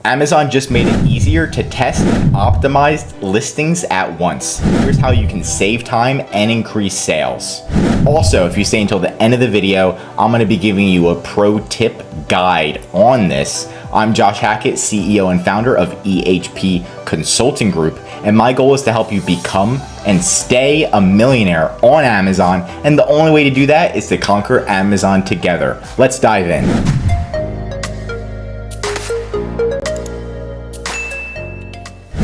Amazon just made it easier to test optimized listings at once. Here's how you can save time and increase sales. Also, if you stay until the end of the video, I'm going to be giving you a pro tip guide on this. I'm Josh Hackett, CEO and founder of EHP Consulting Group, and my goal is to help you become and stay a millionaire on Amazon, and the only way to do that is to conquer Amazon together. Let's dive in.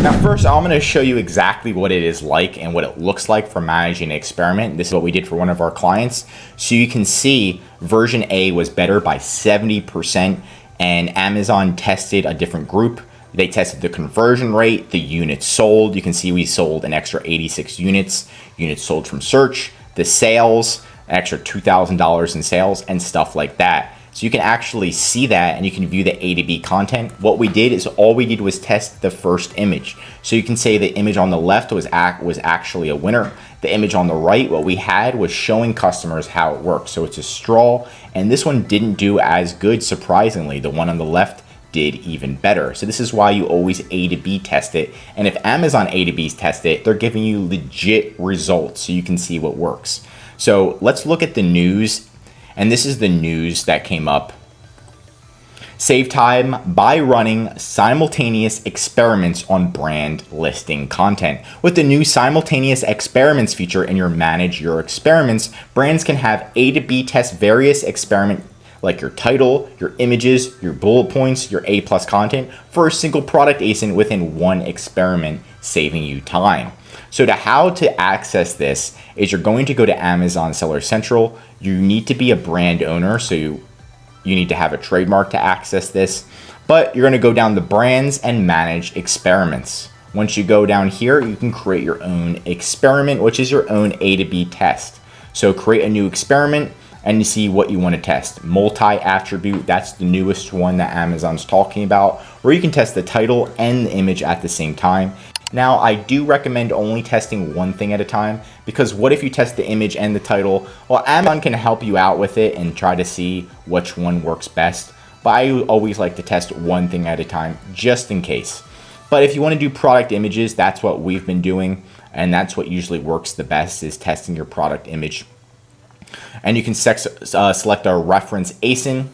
Now first, I'm going to show you exactly what it is like and what it looks like for managing an experiment. This is what we did for one of our clients. So you can see version A was better by 70%, and Amazon tested a different group. They tested the conversion rate, the units sold. You can see we sold an extra 86 units sold from search, the sales, an extra $2,000 in sales, and stuff like that. So you can actually see that, and you can view the A to B content. What we did is all we did was test the first image. So you can say the image on the left was actually a winner. The image on the right, what we had was showing customers how it works. So it's a straw, and this one didn't do as good, surprisingly. The one on the left did even better. So this is why you always A to B test it. And if Amazon A to B's test it, they're giving you legit results so you can see what works. So let's look at the news. And this is the news that came up. Save time by running simultaneous experiments on brand listing content. With the new simultaneous experiments feature in your Manage Your Experiments, brands can have A to B test various experiments like your title, your images, your bullet points, your A+ content for a single product ASIN within one experiment, saving you time. So how to access this is you're going to go to Amazon Seller Central. You need to be a brand owner, so you need to have a trademark to access this. But you're going to go down to brands and manage experiments. Once you go down here, you can create your own experiment, which is your own A to B test. So create a new experiment and you see what you want to test. Multi-attribute, that's the newest one that Amazon's talking about, where you can test the title and the image at the same time. Now, I do recommend only testing one thing at a time, because what if you test the image and the title? Well, Amazon can help you out with it and try to see which one works best, but I always like to test one thing at a time just in case. But if you want to do product images, that's what we've been doing, and that's what usually works the best, is testing your product image. And you can select a reference ASIN.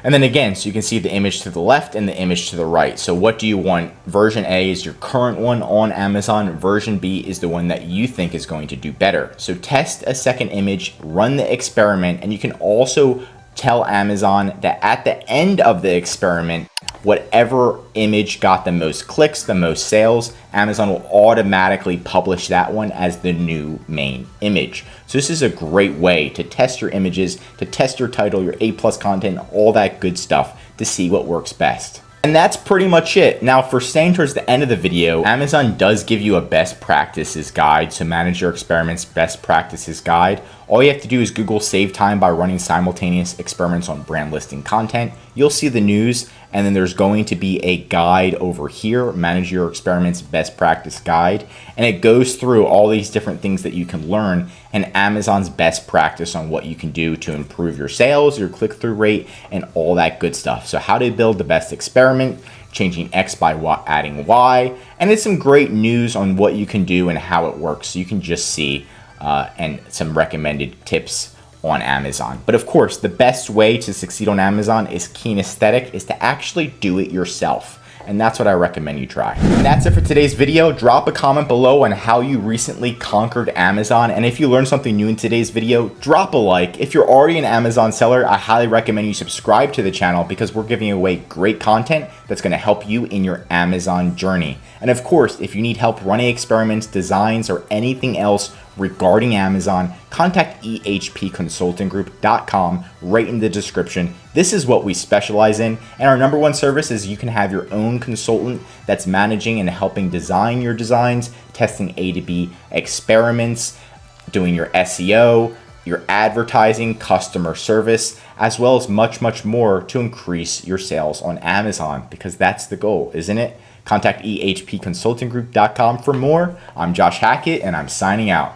And then again, so you can see the image to the left and the image to the right. So what do you want? Version A is your current one on Amazon. Version B is the one that you think is going to do better. So test a second image, run the experiment, and you can also tell Amazon that at the end of the experiment, whatever image got the most clicks, the most sales, Amazon will automatically publish that one as the new main image. So this is a great way to test your images, to test your title, your A+ content, all that good stuff to see what works best. And that's pretty much it. Now, for staying towards the end of the video, Amazon does give you a best practices guide. So Manage Your Experiments best practices guide. All you have to do is Google save time by running simultaneous experiments on brand listing content. You'll see the news, and then there's going to be a guide over here, Manage Your Experiments best practice guide. And it goes through all these different things that you can learn and Amazon's best practice on what you can do to improve your sales, your click-through rate, and all that good stuff. So how to build the best experiment, changing X by adding Y, and it's some great news on what you can do and how it works. So you can just see and some recommended tips on Amazon. But of course, the best way to succeed on Amazon is kinesthetic, is to actually do it yourself. And that's what I recommend you try. And that's it for today's video. Drop a comment below on how you recently conquered Amazon. And if you learned something new in today's video, drop a like. If you're already an Amazon seller, I highly recommend you subscribe to the channel, because we're giving away great content that's gonna help you in your Amazon journey. And of course, if you need help running experiments, designs, or anything else regarding Amazon, contact ehpconsultinggroup.com right in the description. This is what we specialize in, and our #1 service is you can have your own consultant that's managing and helping design your designs, testing A to B experiments, doing your SEO, your advertising, customer service, as well as much, much more to increase your sales on Amazon, because that's the goal, isn't it? Contact ehpconsultinggroup.com for more. I'm Josh Hackett, and I'm signing out.